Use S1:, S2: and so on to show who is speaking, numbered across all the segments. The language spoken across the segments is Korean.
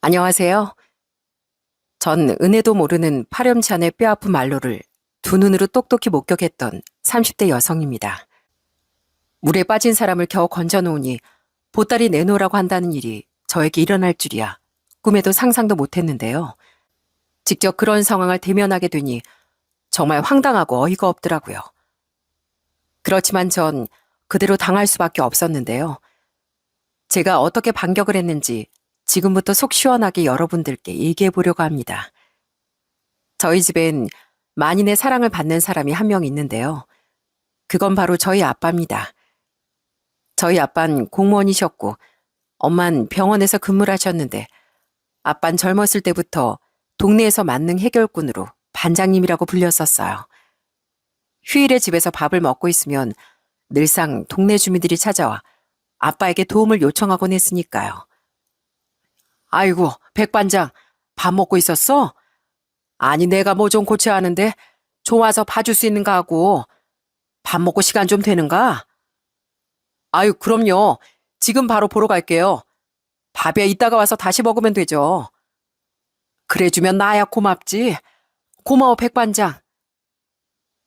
S1: 안녕하세요. 전 은혜도 모르는 파렴치 않은 뼈아픈 말로를 두 눈으로 똑똑히 목격했던 30대 여성입니다. 물에 빠진 사람을 겨우 건져놓으니 보따리 내놓으라고 한다는 일이 저에게 일어날 줄이야 꿈에도 상상도 못했는데요. 직접 그런 상황을 대면하게 되니 정말 황당하고 어이가 없더라고요. 그렇지만 전 그대로 당할 수밖에 없었는데요. 제가 어떻게 반격을 했는지 지금부터 속 시원하게 여러분들께 얘기해 보려고 합니다. 저희 집엔 만인의 사랑을 받는 사람이 한 명 있는데요. 그건 바로 저희 아빠입니다. 저희 아빠는 공무원이셨고 엄만 병원에서 근무를 하셨는데 아빠는 젊었을 때부터 동네에서 만능 해결꾼으로 반장님이라고 불렸었어요. 휴일에 집에서 밥을 먹고 있으면 늘상 동네 주민들이 찾아와 아빠에게 도움을 요청하곤 했으니까요. 아이고, 백반장, 밥 먹고 있었어? 아니, 내가 뭐 좀 고쳐야 하는데 좋아서 봐줄 수 있는가 하고 밥 먹고 시간 좀 되는가? 아유, 그럼요. 지금 바로 보러 갈게요. 밥에 이따가 와서 다시 먹으면 되죠. 그래주면 나야 고맙지. 고마워, 백반장.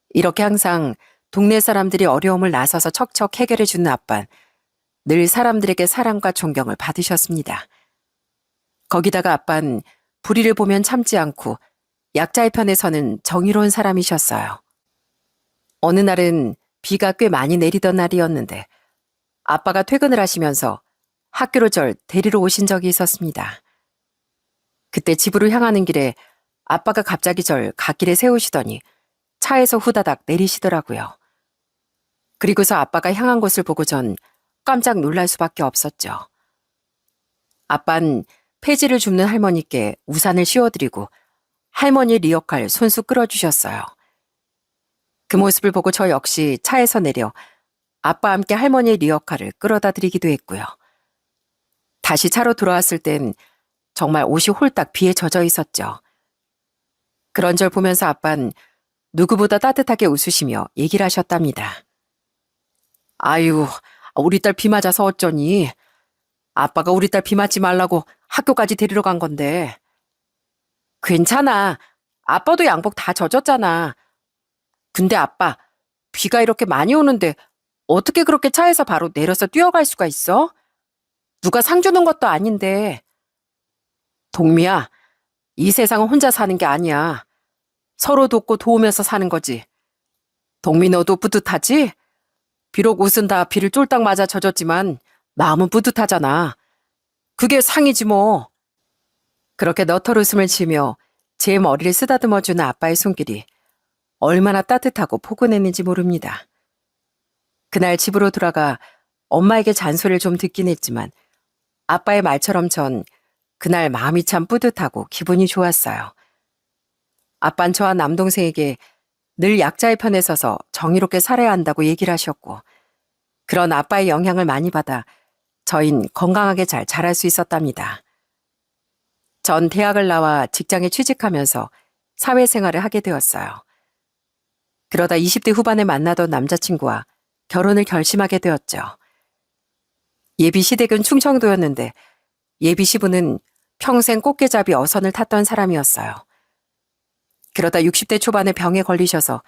S1: 이렇게 항상 동네 사람들이 어려움을 나서서 척척 해결해주는 아빤 늘 사람들에게 사랑과 존경을 받으셨습니다. 거기다가 아빤 불의를 보면 참지 않고 약자의 편에 서는 정의로운 사람이셨어요. 어느 날은 비가 꽤 많이 내리던 날이었는데 아빠가 퇴근을 하시면서 학교로 절 데리러 오신 적이 있었습니다. 그때 집으로 향하는 길에 아빠가 갑자기 절 갓길에 세우시더니 차에서 후다닥 내리시더라고요. 그리고서 아빠가 향한 곳을 보고 전 깜짝 놀랄 수밖에 없었죠. 아빤 폐지를 줍는 할머니께 우산을 씌워드리고 할머니의 리어카를 손수 끌어주셨어요. 그 모습을 보고 저 역시 차에서 내려 아빠와 함께 할머니의 리어카를 끌어다 드리기도 했고요. 다시 차로 돌아왔을 땐 정말 옷이 홀딱 비에 젖어 있었죠. 그런 절 보면서 아빤 누구보다 따뜻하게 웃으시며 얘기를 하셨답니다. 아유, 우리 딸 비 맞아서 어쩌니? 아빠가 우리 딸 비 맞지 말라고 학교까지 데리러 간 건데. 괜찮아. 아빠도 양복 다 젖었잖아. 근데 아빠, 비가 이렇게 많이 오는데 어떻게 그렇게 차에서 바로 내려서 뛰어갈 수가 있어? 누가 상 주는 것도 아닌데. 동미야, 이 세상은 혼자 사는 게 아니야. 서로 돕고 도우면서 사는 거지. 동미 너도 뿌듯하지? 비록 옷은 다 비를 쫄딱 맞아 젖었지만 마음은 뿌듯하잖아. 그게 상이지 뭐. 그렇게 너털 웃음을 치며 제 머리를 쓰다듬어주는 아빠의 손길이 얼마나 따뜻하고 포근했는지 모릅니다. 그날 집으로 돌아가 엄마에게 잔소리를 좀 듣긴 했지만 아빠의 말처럼 전 그날 마음이 참 뿌듯하고 기분이 좋았어요. 아빤 저와 남동생에게 늘 약자의 편에 서서 정의롭게 살아야 한다고 얘기를 하셨고 그런 아빠의 영향을 많이 받아 저흰 건강하게 잘 자랄 수 있었답니다. 전 대학을 나와 직장에 취직하면서 사회생활을 하게 되었어요. 그러다 20대 후반에 만나던 남자친구와 결혼을 결심하게 되었죠. 예비 시댁은 충청도였는데 예비 시부는 평생 꽃게잡이 어선을 탔던 사람이었어요. 그러다 60대 초반에 병에 걸리셔서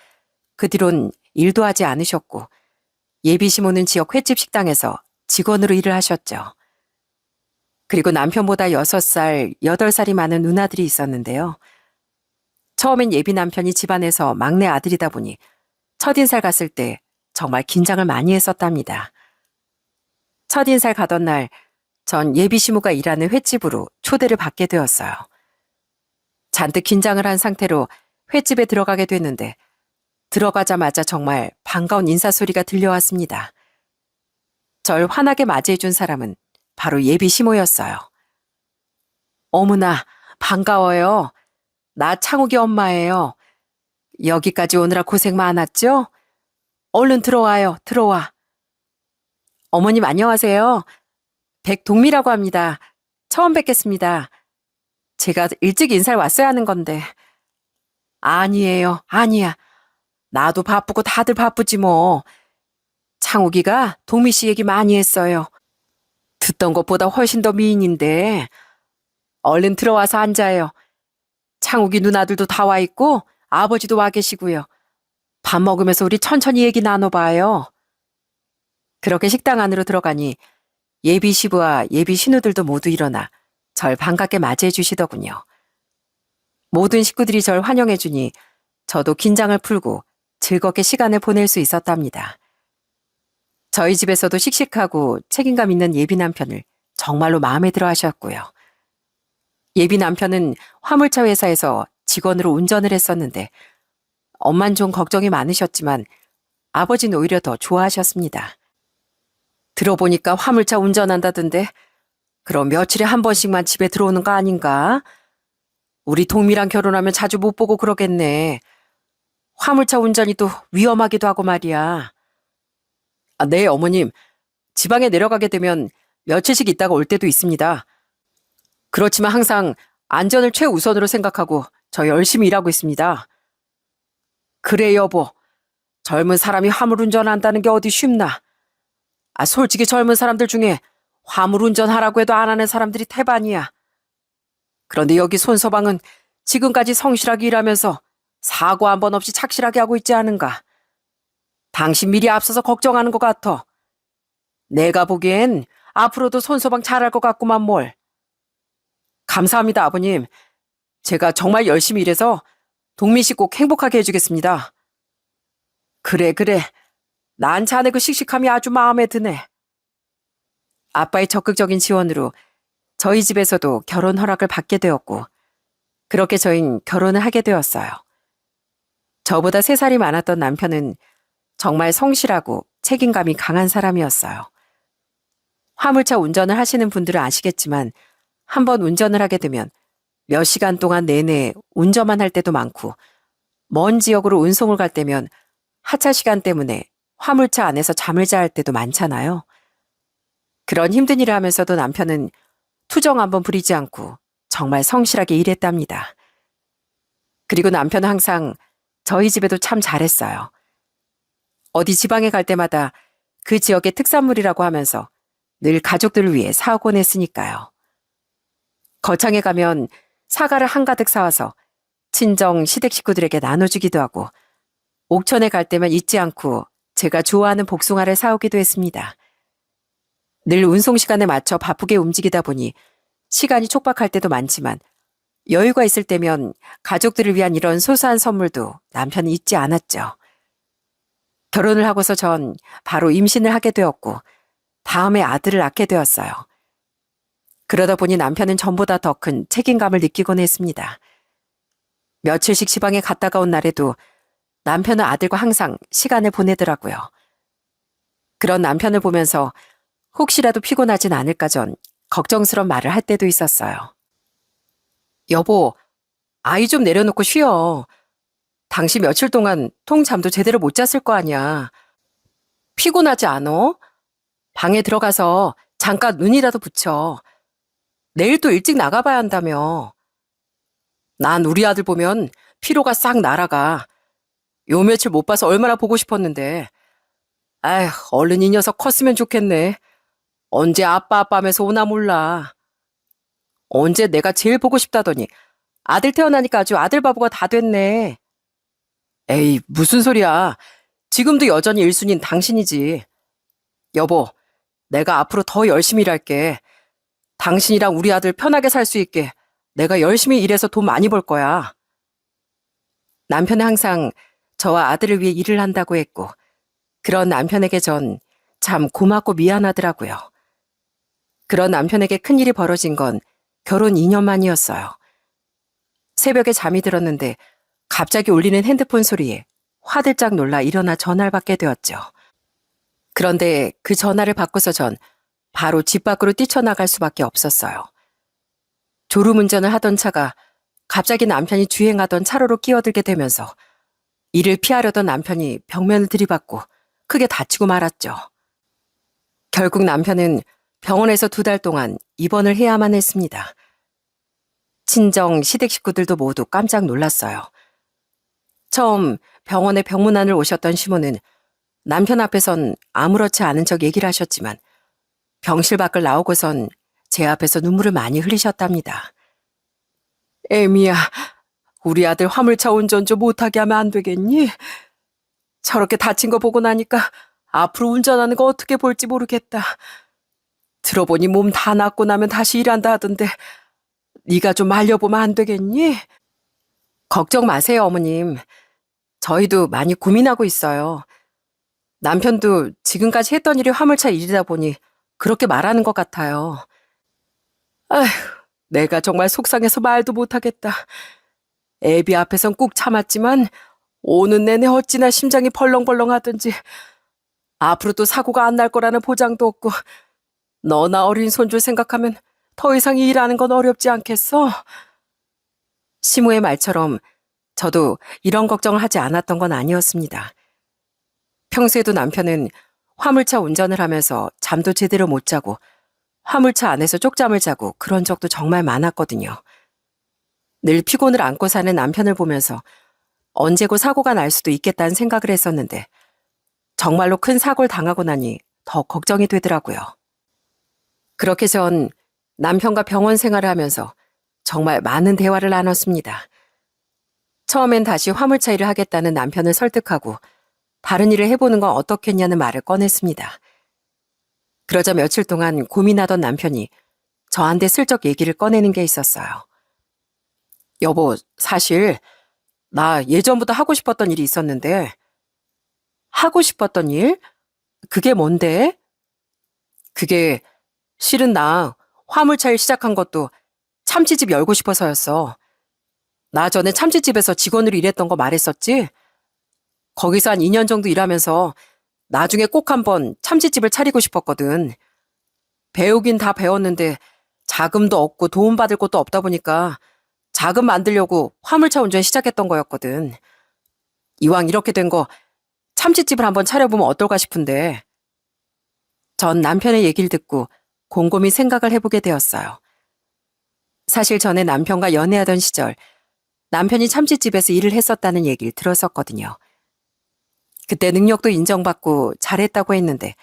S1: 그 뒤론 일도 하지 않으셨고 예비 시모는 지역 횟집 식당에서 직원으로 일을 하셨죠. 그리고 남편보다 6살, 8살이 많은 누나들이 있었는데요. 처음엔 예비 남편이 집안에서 막내 아들이다 보니 첫인살 갔을 때 정말 긴장을 많이 했었답니다. 첫인살 가던 날 전 예비 시모가 일하는 횟집으로 초대를 받게 되었어요. 잔뜩 긴장을 한 상태로 횟집에 들어가게 됐는데 들어가자마자 정말 반가운 인사소리가 들려왔습니다. 절 환하게 맞이해준 사람은 바로 예비 시모였어요. 어머나, 반가워요. 나 창욱이 엄마예요. 여기까지 오느라 고생 많았죠? 얼른 들어와요, 들어와. 어머님 안녕하세요. 백동미라고 합니다. 처음 뵙겠습니다. 제가 일찍 인사를 왔어야 하는 건데. 아니에요, 아니야. 나도 바쁘고 다들 바쁘지 뭐. 창욱이가 동미 씨 얘기 많이 했어요. 듣던 것보다 훨씬 더 미인인데 얼른 들어와서 앉아요. 창욱이 누나들도 다 와 있고 아버지도 와 계시고요. 밥 먹으면서 우리 천천히 얘기 나눠봐요. 그렇게 식당 안으로 들어가니 예비 시부와 예비 신우들도 모두 일어나 절 반갑게 맞이해 주시더군요. 모든 식구들이 절 환영해 주니 저도 긴장을 풀고 즐겁게 시간을 보낼 수 있었답니다. 저희 집에서도 씩씩하고 책임감 있는 예비 남편을 정말로 마음에 들어 하셨고요. 예비 남편은 화물차 회사에서 직원으로 운전을 했었는데 엄만 좀 걱정이 많으셨지만 아버지는 오히려 더 좋아하셨습니다. 들어보니까 화물차 운전한다던데 그럼 며칠에 한 번씩만 집에 들어오는 거 아닌가? 우리 동미랑 결혼하면 자주 못 보고 그러겠네. 화물차 운전이 또 위험하기도 하고 말이야. 아, 네, 어머님. 지방에 내려가게 되면 며칠씩 있다가 올 때도 있습니다. 그렇지만 항상 안전을 최우선으로 생각하고 저 열심히 일하고 있습니다. 그래, 여보. 젊은 사람이 화물 운전한다는 게 어디 쉽나? 아, 솔직히 젊은 사람들 중에 화물 운전하라고 해도 안 하는 사람들이 태반이야. 그런데 여기 손서방은 지금까지 성실하게 일하면서 사고 한 번 없이 착실하게 하고 있지 않은가? 당신 미리 앞서서 걱정하는 것 같아. 내가 보기엔 앞으로도 손서방 잘할 것 같구만 뭘. 감사합니다, 아버님. 제가 정말 열심히 일해서 동민 씨 꼭 행복하게 해주겠습니다. 그래, 그래. 난 자네 그 씩씩함이 아주 마음에 드네. 아빠의 적극적인 지원으로 저희 집에서도 결혼 허락을 받게 되었고, 그렇게 저흰 결혼을 하게 되었어요. 저보다 3살이 많았던 남편은 정말 성실하고 책임감이 강한 사람이었어요. 화물차 운전을 하시는 분들은 아시겠지만 한번 운전을 하게 되면 몇 시간 동안 내내 운전만 할 때도 많고 먼 지역으로 운송을 갈 때면 하차 시간 때문에 화물차 안에서 잠을 자야 할 때도 많잖아요. 그런 힘든 일을 하면서도 남편은 투정 한번 부리지 않고 정말 성실하게 일했답니다. 그리고 남편은 항상 저희 집에도 참 잘했어요. 어디 지방에 갈 때마다 그 지역의 특산물이라고 하면서 늘 가족들을 위해 사오곤 했으니까요. 거창에 가면 사과를 한가득 사와서 친정 시댁 식구들에게 나눠주기도 하고 옥천에 갈 때면 잊지 않고 제가 좋아하는 복숭아를 사오기도 했습니다. 늘 운송 시간에 맞춰 바쁘게 움직이다 보니 시간이 촉박할 때도 많지만 여유가 있을 때면 가족들을 위한 이런 소소한 선물도 남편이 잊지 않았죠. 결혼을 하고서 전 바로 임신을 하게 되었고 다음에 아들을 낳게 되었어요. 그러다 보니 남편은 전보다 더 큰 책임감을 느끼곤 했습니다. 며칠씩 지방에 갔다가 온 날에도 남편은 아들과 항상 시간을 보내더라고요. 그런 남편을 보면서 혹시라도 피곤하진 않을까 전 걱정스런 말을 할 때도 있었어요. 여보, 아이 좀 내려놓고 쉬어. 당신 며칠 동안 통잠도 제대로 못 잤을 거 아니야. 피곤하지 않어? 방에 들어가서 잠깐 눈이라도 붙여. 내일 또 일찍 나가봐야 한다며. 난 우리 아들 보면 피로가 싹 날아가. 요 며칠 못 봐서 얼마나 보고 싶었는데. 아휴, 얼른 이 녀석 컸으면 좋겠네. 언제 아빠 하면서 오나 몰라. 언제 내가 제일 보고 싶다더니 아들 태어나니까 아주 아들 바보가 다 됐네. 에이, 무슨 소리야. 지금도 여전히 1순위는 당신이지. 여보, 내가 앞으로 더 열심히 일할게. 당신이랑 우리 아들 편하게 살 수 있게 내가 열심히 일해서 돈 많이 벌 거야. 남편은 항상 저와 아들을 위해 일을 한다고 했고 그런 남편에게 전 참 고맙고 미안하더라고요. 그런 남편에게 큰일이 벌어진 건 결혼 2년 만이었어요. 새벽에 잠이 들었는데 갑자기 울리는 핸드폰 소리에 화들짝 놀라 일어나 전화를 받게 되었죠. 그런데 그 전화를 받고서 전 바로 집 밖으로 뛰쳐나갈 수밖에 없었어요. 졸음운전을 하던 차가 갑자기 남편이 주행하던 차로로 끼어들게 되면서 이를 피하려던 남편이 벽면을 들이받고 크게 다치고 말았죠. 결국 남편은 병원에서 2달 동안 입원을 해야만 했습니다. 친정, 시댁 식구들도 모두 깜짝 놀랐어요. 처음 병원에 병문안을 오셨던 시모는 남편 앞에선 아무렇지 않은 척 얘기를 하셨지만 병실 밖을 나오고선 제 앞에서 눈물을 많이 흘리셨답니다. 애미야, 우리 아들 화물차 운전 좀 못하게 하면 안 되겠니? 저렇게 다친 거 보고 나니까 앞으로 운전하는 거 어떻게 볼지 모르겠다. 들어보니 몸 다 낫고 나면 다시 일한다 하던데 네가 좀 알려보면 안 되겠니? 걱정 마세요, 어머님. 저희도 많이 고민하고 있어요. 남편도 지금까지 했던 일이 화물차 일이다 보니 그렇게 말하는 것 같아요. 아휴, 내가 정말 속상해서 말도 못하겠다. 애비 앞에선 꾹 참았지만 오는 내내 어찌나 심장이 벌렁벌렁 하던지 앞으로 또 사고가 안 날 거라는 보장도 없고 너나 어린 손주 생각하면 더 이상 일하는 건 어렵지 않겠어? 시모의 말처럼 저도 이런 걱정을 하지 않았던 건 아니었습니다. 평소에도 남편은 화물차 운전을 하면서 잠도 제대로 못 자고 화물차 안에서 쪽잠을 자고 그런 적도 정말 많았거든요. 늘 피곤을 안고 사는 남편을 보면서 언제고 사고가 날 수도 있겠다는 생각을 했었는데 정말로 큰 사고를 당하고 나니 더 걱정이 되더라고요. 그렇게 전 남편과 병원 생활을 하면서 정말 많은 대화를 나눴습니다. 처음엔 다시 화물차 일을 하겠다는 남편을 설득하고 다른 일을 해보는 건 어떻겠냐는 말을 꺼냈습니다. 그러자 며칠 동안 고민하던 남편이 저한테 슬쩍 얘기를 꺼내는 게 있었어요. 여보, 사실 나 예전부터 하고 싶었던 일이 있었는데 하고 싶었던 일? 그게 뭔데? 그게 실은 나 화물차 일 시작한 것도 참치집 열고 싶어서였어. 나 전에 참치집에서 직원으로 일했던 거 말했었지? 거기서 한 2년 정도 일하면서 나중에 꼭 한번 참치집을 차리고 싶었거든. 배우긴 다 배웠는데 자금도 없고 도움받을 곳도 없다 보니까 자금 만들려고 화물차 운전 시작했던 거였거든. 이왕 이렇게 된 거 참치집을 한번 차려보면 어떨까 싶은데. 전 남편의 얘기를 듣고 곰곰이 생각을 해보게 되었어요. 사실 전에 남편과 연애하던 시절 남편이 참치집에서 일을 했었다는 얘기를 들었었거든요. 그때 능력도 인정받고 잘했다고 했는데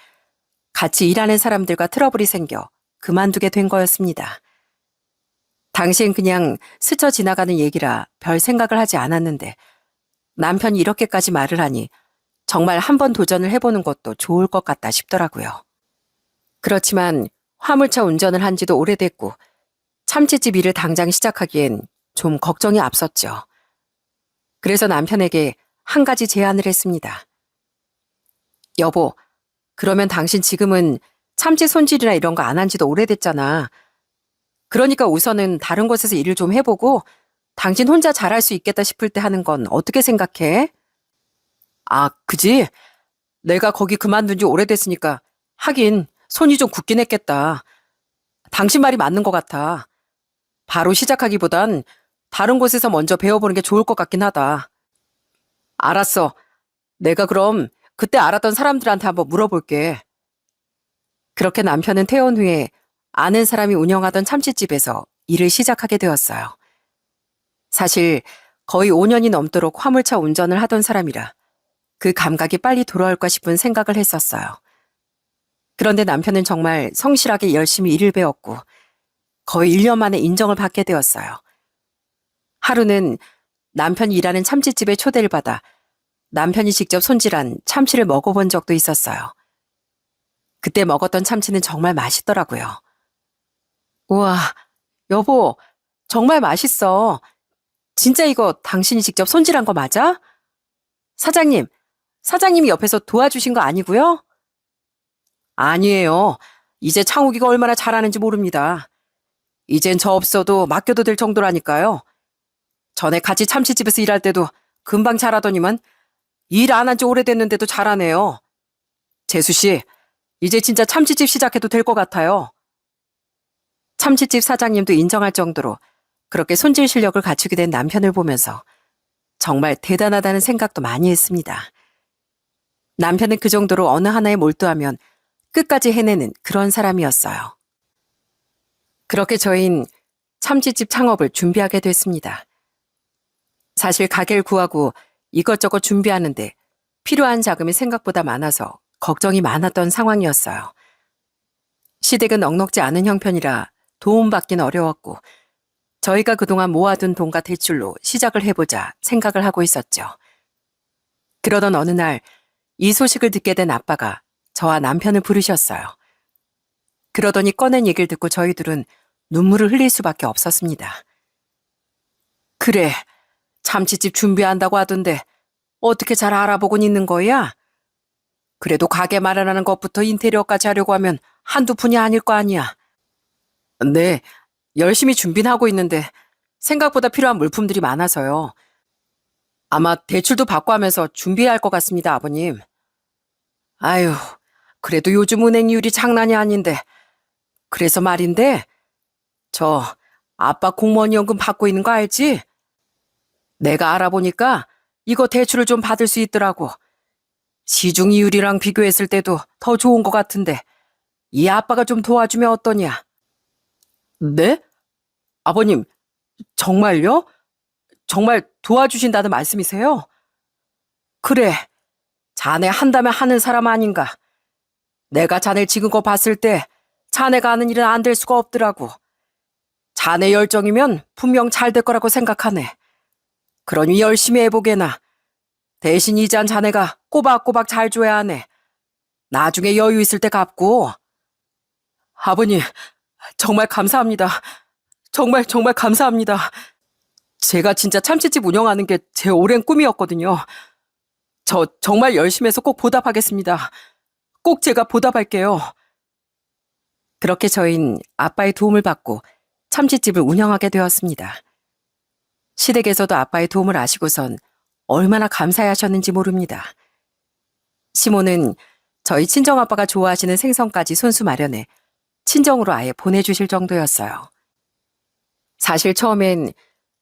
S1: 같이 일하는 사람들과 트러블이 생겨 그만두게 된 거였습니다. 당시엔 그냥 스쳐 지나가는 얘기라 별 생각을 하지 않았는데 남편이 이렇게까지 말을 하니 정말 한번 도전을 해보는 것도 좋을 것 같다 싶더라고요. 그렇지만 화물차 운전을 한 지도 오래됐고 참치집 일을 당장 시작하기엔 좀 걱정이 앞섰죠. 그래서 남편에게 한 가지 제안을 했습니다. 여보, 그러면 당신 지금은 참치 손질이나 이런 거 안 한 지도 오래됐잖아. 그러니까 우선은 다른 곳에서 일을 좀 해보고 당신 혼자 잘할 수 있겠다 싶을 때 하는 건 어떻게 생각해? 아, 그지? 내가 거기 그만둔 지 오래됐으니까 하긴 손이 좀 굳긴 했겠다. 당신 말이 맞는 것 같아. 바로 시작하기보단 다른 곳에서 먼저 배워보는 게 좋을 것 같긴 하다. 알았어. 내가 그럼 그때 알았던 사람들한테 한번 물어볼게. 그렇게 남편은 퇴원 후에 아는 사람이 운영하던 참치집에서 일을 시작하게 되었어요. 사실 거의 5년이 넘도록 화물차 운전을 하던 사람이라 그 감각이 빨리 돌아올까 싶은 생각을 했었어요. 그런데 남편은 정말 성실하게 열심히 일을 배웠고 거의 1년 만에 인정을 받게 되었어요. 하루는 남편이 일하는 참치집에 초대를 받아 남편이 직접 손질한 참치를 먹어본 적도 있었어요. 그때 먹었던 참치는 정말 맛있더라고요. 우와, 여보, 정말 맛있어. 진짜 이거 당신이 직접 손질한 거 맞아? 사장님, 사장님이 옆에서 도와주신 거 아니고요? 아니에요. 이제 창욱이가 얼마나 잘하는지 모릅니다. 이젠 저 없어도 맡겨도 될 정도라니까요. 전에 같이 참치집에서 일할 때도 금방 잘하더니만 일 안 한 지 오래됐는데도 잘하네요. 재수 씨, 이제 진짜 참치집 시작해도 될 것 같아요. 참치집 사장님도 인정할 정도로 그렇게 손질 실력을 갖추게 된 남편을 보면서 정말 대단하다는 생각도 많이 했습니다. 남편은 그 정도로 어느 하나에 몰두하면 끝까지 해내는 그런 사람이었어요. 그렇게 저희는 참치집 창업을 준비하게 됐습니다. 사실 가게를 구하고 이것저것 준비하는데 필요한 자금이 생각보다 많아서 걱정이 많았던 상황이었어요. 시댁은 넉넉지 않은 형편이라 도움받긴 어려웠고 저희가 그동안 모아둔 돈과 대출로 시작을 해보자 생각을 하고 있었죠. 그러던 어느 날 이 소식을 듣게 된 아빠가 저와 남편을 부르셨어요. 그러더니 꺼낸 얘기를 듣고 저희들은 눈물을 흘릴 수밖에 없었습니다. 그래, 참치집 준비한다고 하던데 어떻게 잘 알아보곤 있는 거야? 그래도 가게 마련하는 것부터 인테리어까지 하려고 하면 한두 푼이 아닐 거 아니야. 네, 열심히 준비는 하고 있는데 생각보다 필요한 물품들이 많아서요. 아마 대출도 받고 하면서 준비해야 할 것 같습니다, 아버님. 아유, 그래도 요즘 은행 이율이 장난이 아닌데. 그래서 말인데, 저 아빠 공무원 연금 받고 있는 거 알지? 내가 알아보니까 이거 대출을 좀 받을 수 있더라고. 시중 이율이랑 비교했을 때도 더 좋은 것 같은데 이 아빠가 좀 도와주면 어떠냐? 네? 아버님, 정말요? 정말 도와주신다는 말씀이세요? 그래, 자네 한다면 하는 사람 아닌가. 내가 자네 지금껏 봤을 때 자네가 하는 일은 안 될 수가 없더라고. 자네 열정이면 분명 잘 될 거라고 생각하네. 그러니 열심히 해보게나. 대신 이자는 자네가 꼬박꼬박 잘 줘야 하네. 나중에 여유 있을 때 갚고. 아버님, 정말 감사합니다. 정말 정말 감사합니다. 제가 진짜 참치집 운영하는 게 제 오랜 꿈이었거든요. 저 정말 열심히 해서 꼭 보답하겠습니다. 꼭 제가 보답할게요. 그렇게 저희는 아빠의 도움을 받고 참치집을 운영하게 되었습니다. 시댁에서도 아빠의 도움을 아시고선 얼마나 감사해하셨는지 모릅니다. 시모는 저희 친정아빠가 좋아하시는 생선까지 손수 마련해 친정으로 아예 보내주실 정도였어요. 사실 처음엔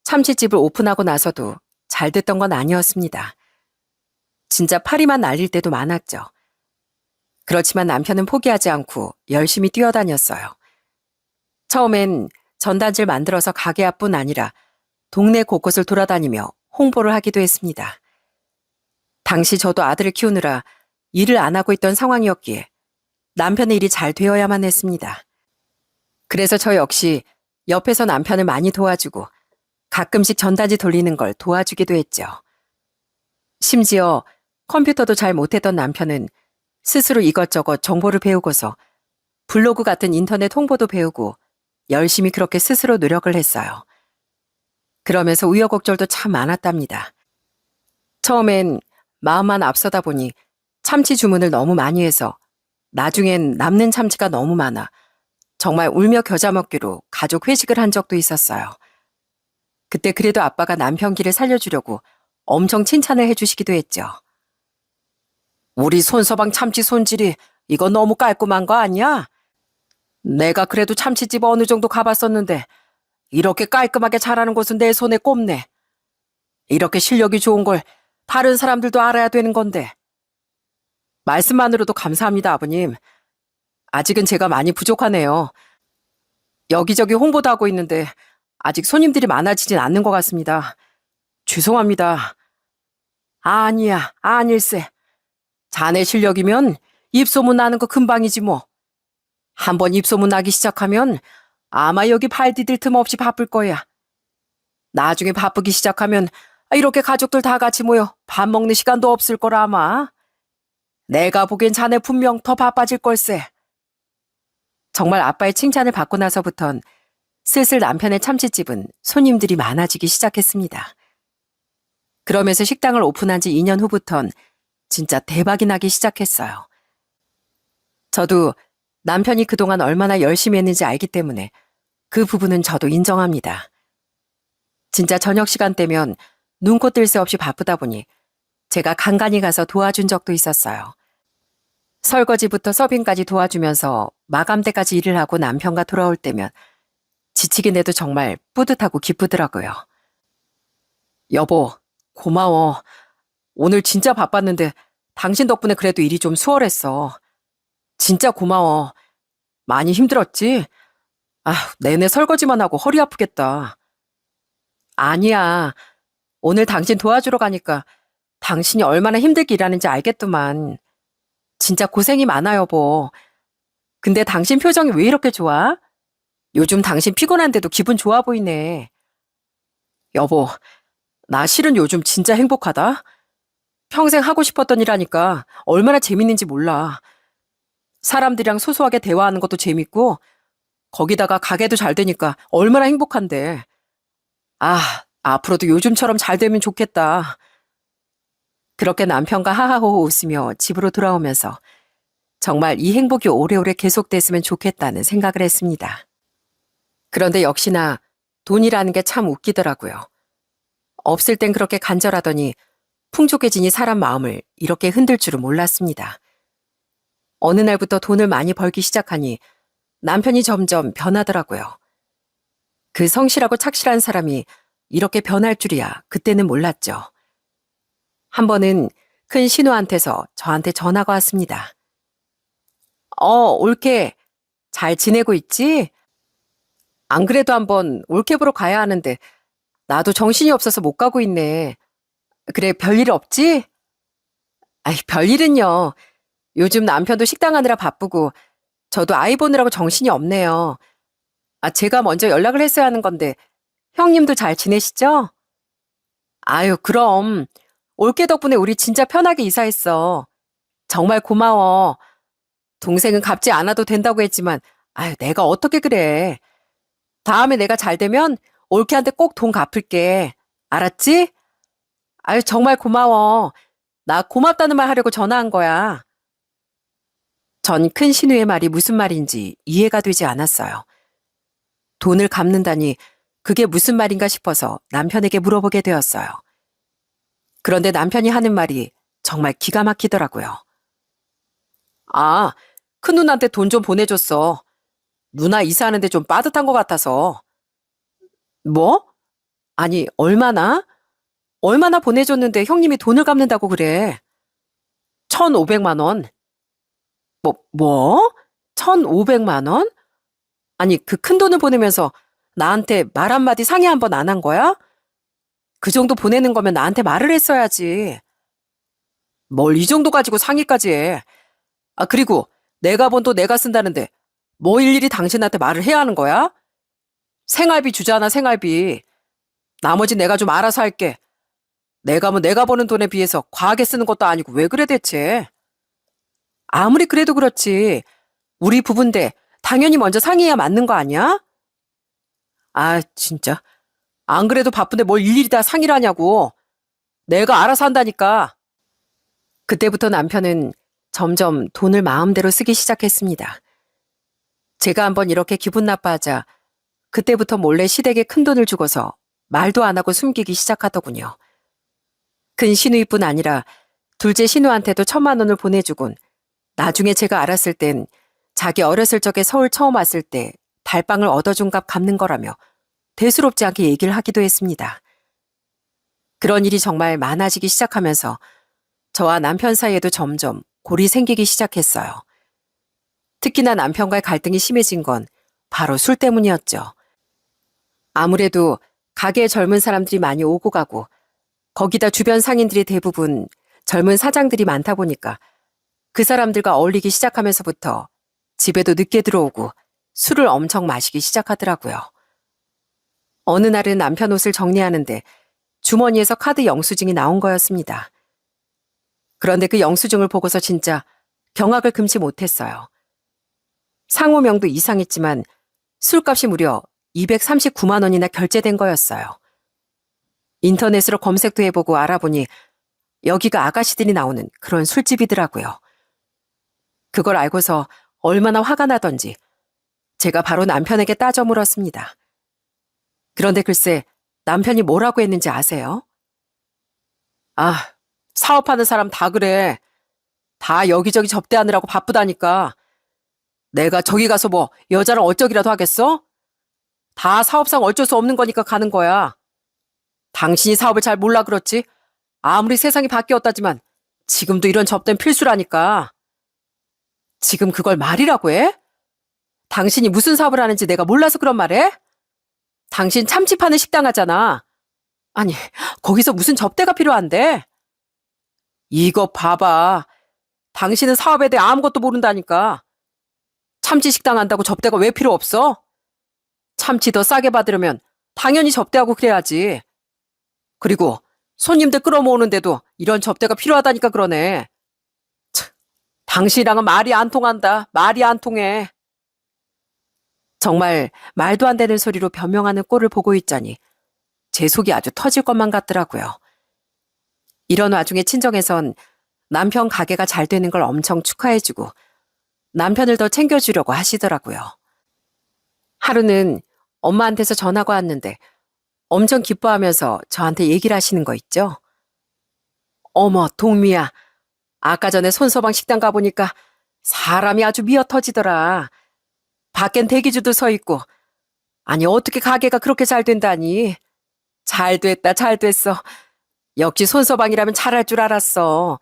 S1: 참치집을 오픈하고 나서도 잘 됐던 건 아니었습니다. 진짜 파리만 날릴 때도 많았죠. 그렇지만 남편은 포기하지 않고 열심히 뛰어다녔어요. 처음엔 전단지를 만들어서 가게 앞뿐 아니라 동네 곳곳을 돌아다니며 홍보를 하기도 했습니다. 당시 저도 아들을 키우느라 일을 안 하고 있던 상황이었기에 남편의 일이 잘 되어야만 했습니다. 그래서 저 역시 옆에서 남편을 많이 도와주고 가끔씩 전단지 돌리는 걸 도와주기도 했죠. 심지어 컴퓨터도 잘 못했던 남편은 스스로 이것저것 정보를 배우고서 블로그 같은 인터넷 홍보도 배우고 열심히 그렇게 스스로 노력을 했어요. 그러면서 우여곡절도 참 많았답니다. 처음엔 마음만 앞서다 보니 참치 주문을 너무 많이 해서 나중엔 남는 참치가 너무 많아 정말 울며 겨자 먹기로 가족 회식을 한 적도 있었어요. 그때 그래도 아빠가 남편 길을 살려주려고 엄청 칭찬을 해주시기도 했죠. 우리 손서방 참치 손질이 이거 너무 깔끔한 거 아니야? 내가 그래도 참치집 어느 정도 가봤었는데 이렇게 깔끔하게 잘하는 곳은 내 손에 꼽네. 이렇게 실력이 좋은 걸 다른 사람들도 알아야 되는 건데. 말씀만으로도 감사합니다, 아버님. 아직은 제가 많이 부족하네요. 여기저기 홍보도 하고 있는데 아직 손님들이 많아지진 않는 것 같습니다. 죄송합니다. 아니야, 아닐세. 자네 실력이면 입소문 나는 거 금방이지 뭐. 한번 입소문 나기 시작하면 아마 여기 발 디딜 틈 없이 바쁠 거야. 나중에 바쁘기 시작하면 이렇게 가족들 다 같이 모여 밥 먹는 시간도 없을 거라 아마. 내가 보기엔 자네 분명 더 바빠질 걸세. 정말 아빠의 칭찬을 받고 나서부턴 슬슬 남편의 참치집은 손님들이 많아지기 시작했습니다. 그러면서 식당을 오픈한 지 2년 후부턴 진짜 대박이 나기 시작했어요. 저도 남편이 그동안 얼마나 열심히 했는지 알기 때문에 그 부분은 저도 인정합니다. 진짜 저녁 시간대면 눈코 뜰 새 없이 바쁘다 보니 제가 간간히 가서 도와준 적도 있었어요. 설거지부터 서빙까지 도와주면서 마감때까지 일을 하고 남편과 돌아올 때면 지치긴 해도 정말 뿌듯하고 기쁘더라고요. 여보, 고마워. 오늘 진짜 바빴는데 당신 덕분에 그래도 일이 좀 수월했어. 진짜 고마워. 많이 힘들었지? 아, 내내 설거지만 하고 허리 아프겠다. 아니야. 오늘 당신 도와주러 가니까 당신이 얼마나 힘들게 일하는지 알겠더만. 진짜 고생이 많아, 여보. 근데 당신 표정이 왜 이렇게 좋아? 요즘 당신 피곤한데도 기분 좋아 보이네. 여보, 나 실은 요즘 진짜 행복하다. 평생 하고 싶었던 일 하니까 얼마나 재밌는지 몰라. 사람들이랑 소소하게 대화하는 것도 재밌고, 거기다가 가게도 잘 되니까 얼마나 행복한데. 아, 앞으로도 요즘처럼 잘 되면 좋겠다. 그렇게 남편과 하하호호 웃으며 집으로 돌아오면서 정말 이 행복이 오래오래 계속됐으면 좋겠다는 생각을 했습니다. 그런데 역시나 돈이라는 게 참 웃기더라고요. 없을 땐 그렇게 간절하더니 풍족해지니 사람 마음을 이렇게 흔들 줄은 몰랐습니다. 어느 날부터 돈을 많이 벌기 시작하니 남편이 점점 변하더라고요. 그 성실하고 착실한 사람이 이렇게 변할 줄이야 그때는 몰랐죠. 한 번은 큰 신우한테서 저한테 전화가 왔습니다. 올케. 잘 지내고 있지? 안 그래도 한번 올케 보러 가야 하는데 나도 정신이 없어서 못 가고 있네. 그래, 별일 없지? 아이, 별일은요. 요즘 남편도 식당 하느라 바쁘고 저도 아이 보느라고 정신이 없네요. 제가 먼저 연락을 했어야 하는 건데 형님도 잘 지내시죠? 아유, 그럼. 올케 덕분에 우리 진짜 편하게 이사했어. 정말 고마워. 동생은 갚지 않아도 된다고 했지만, 아유, 내가 어떻게 그래. 다음에 내가 잘 되면 올케한테 꼭 돈 갚을게. 알았지? 아유, 정말 고마워. 나 고맙다는 말 하려고 전화한 거야. 전 큰 신우의 말이 무슨 말인지 이해가 되지 않았어요. 돈을 갚는다니 그게 무슨 말인가 싶어서 남편에게 물어보게 되었어요. 그런데 남편이 하는 말이 정말 기가 막히더라고요. 아, 큰 누나한테 돈 좀 보내줬어. 누나 이사하는데 좀 빠듯한 것 같아서. 뭐? 아니, 얼마나? 얼마나 보내줬는데 형님이 돈을 갚는다고 그래. 1,500만 원. 뭐? 1,500만 원? 아니, 그 큰 돈을 보내면서 나한테 말 한마디 상의 한 번 안 한 거야? 그 정도 보내는 거면 나한테 말을 했어야지. 뭘 이 정도 가지고 상의까지 해. 그리고 내가 번 돈 내가 쓴다는데 뭐 일일이 당신한테 말을 해야 하는 거야? 생활비 주잖아, 생활비. 나머지 내가 좀 알아서 할게. 내가 뭐 내가 버는 돈에 비해서 과하게 쓰는 것도 아니고 왜 그래 대체? 아무리 그래도 그렇지. 우리 부부인데 당연히 먼저 상의해야 맞는 거 아니야? 진짜. 안 그래도 바쁜데 뭘 일일이 다 상의를 하냐고. 내가 알아서 한다니까. 그때부터 남편은 점점 돈을 마음대로 쓰기 시작했습니다. 제가 한번 이렇게 기분 나빠하자 그때부터 몰래 시댁에 큰 돈을 주고서 말도 안 하고 숨기기 시작하더군요. 큰 신우이뿐 아니라 둘째 신우한테도 1,000만 원을 보내주곤 나중에 제가 알았을 땐 자기 어렸을 적에 서울 처음 왔을 때 달방을 얻어준 값 갚는 거라며 대수롭지 않게 얘기를 하기도 했습니다. 그런 일이 정말 많아지기 시작하면서 저와 남편 사이에도 점점 골이 생기기 시작했어요. 특히나 남편과의 갈등이 심해진 건 바로 술 때문이었죠. 아무래도 가게에 젊은 사람들이 많이 오고 가고 거기다 주변 상인들이 대부분 젊은 사장들이 많다 보니까 그 사람들과 어울리기 시작하면서부터 집에도 늦게 들어오고 술을 엄청 마시기 시작하더라고요. 어느 날은 남편 옷을 정리하는데 주머니에서 카드 영수증이 나온 거였습니다. 그런데 그 영수증을 보고서 진짜 경악을 금치 못했어요. 상호명도 이상했지만 술값이 무려 239만 원이나 결제된 거였어요. 인터넷으로 검색도 해보고 알아보니 여기가 아가씨들이 나오는 그런 술집이더라고요. 그걸 알고서 얼마나 화가 나던지 제가 바로 남편에게 따져 물었습니다. 그런데 글쎄 남편이 뭐라고 했는지 아세요? 사업하는 사람 다 그래. 다 여기저기 접대하느라고 바쁘다니까. 내가 저기 가서 뭐 여자랑 어쩌기라도 하겠어? 다 사업상 어쩔 수 없는 거니까 가는 거야. 당신이 사업을 잘 몰라 그렇지? 아무리 세상이 바뀌었다지만 지금도 이런 접대는 필수라니까. 지금 그걸 말이라고 해? 당신이 무슨 사업을 하는지 내가 몰라서 그런 말해? 당신 참치 파는 식당 하잖아. 아니, 거기서 무슨 접대가 필요한데? 이거 봐봐. 당신은 사업에 대해 아무것도 모른다니까. 참치 식당 한다고 접대가 왜 필요 없어? 참치 더 싸게 받으려면 당연히 접대하고 그래야지. 그리고 손님들 끌어모으는데도 이런 접대가 필요하다니까 그러네. 참, 당신이랑은 말이 안 통한다. 말이 안 통해. 정말 말도 안 되는 소리로 변명하는 꼴을 보고 있자니 제 속이 아주 터질 것만 같더라고요. 이런 와중에 친정에선 남편 가게가 잘 되는 걸 엄청 축하해주고 남편을 더 챙겨주려고 하시더라고요. 하루는 엄마한테서 전화가 왔는데 엄청 기뻐하면서 저한테 얘기를 하시는 거 있죠? 어머, 동미야. 아까 전에 손서방 식당 가보니까 사람이 아주 미어 터지더라. 밖엔 대기주도 서 있고. 아니, 어떻게 가게가 그렇게 잘 된다니. 잘 됐다, 잘 됐어. 역시 손서방이라면 잘할 줄 알았어.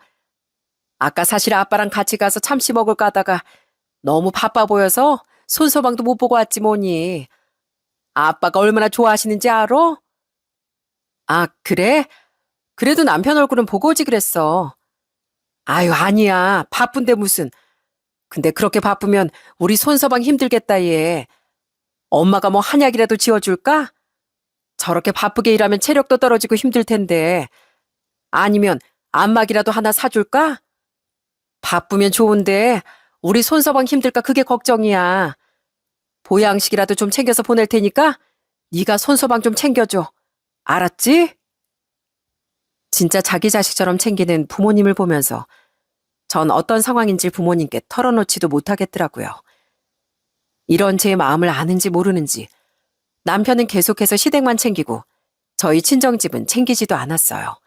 S1: 아까 사실 아빠랑 같이 가서 참치 먹을까 하다가 너무 바빠 보여서 손서방도 못 보고 왔지 뭐니. 아빠가 얼마나 좋아하시는지 알아? 아, 그래? 그래도 남편 얼굴은 보고 오지 그랬어. 아유, 아니야. 바쁜데 무슨. 근데 그렇게 바쁘면 우리 손서방 힘들겠다, 얘. 엄마가 뭐 한약이라도 지어줄까? 저렇게 바쁘게 일하면 체력도 떨어지고 힘들 텐데. 아니면 안마기라도 하나 사줄까? 바쁘면 좋은데 우리 손서방 힘들까 그게 걱정이야. 보양식이라도 좀 챙겨서 보낼 테니까 네가 손서방 좀 챙겨줘. 알았지? 진짜 자기 자식처럼 챙기는 부모님을 보면서 전 어떤 상황인지 부모님께 털어놓지도 못하겠더라고요. 이런 제 마음을 아는지 모르는지 남편은 계속해서 시댁만 챙기고 저희 친정집은 챙기지도 않았어요.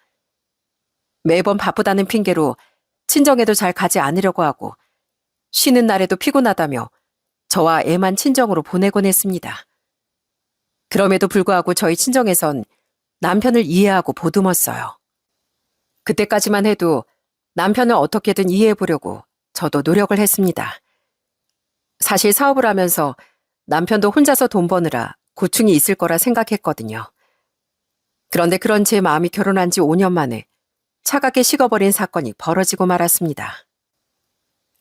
S1: 매번 바쁘다는 핑계로 친정에도 잘 가지 않으려고 하고 쉬는 날에도 피곤하다며 저와 애만 친정으로 보내곤 했습니다. 그럼에도 불구하고 저희 친정에선 남편을 이해하고 보듬었어요. 그때까지만 해도 남편을 어떻게든 이해해보려고 저도 노력을 했습니다. 사실 사업을 하면서 남편도 혼자서 돈 버느라 고충이 있을 거라 생각했거든요. 그런데 그런 제 마음이 결혼한 지 5년 만에 차갑게 식어버린 사건이 벌어지고 말았습니다.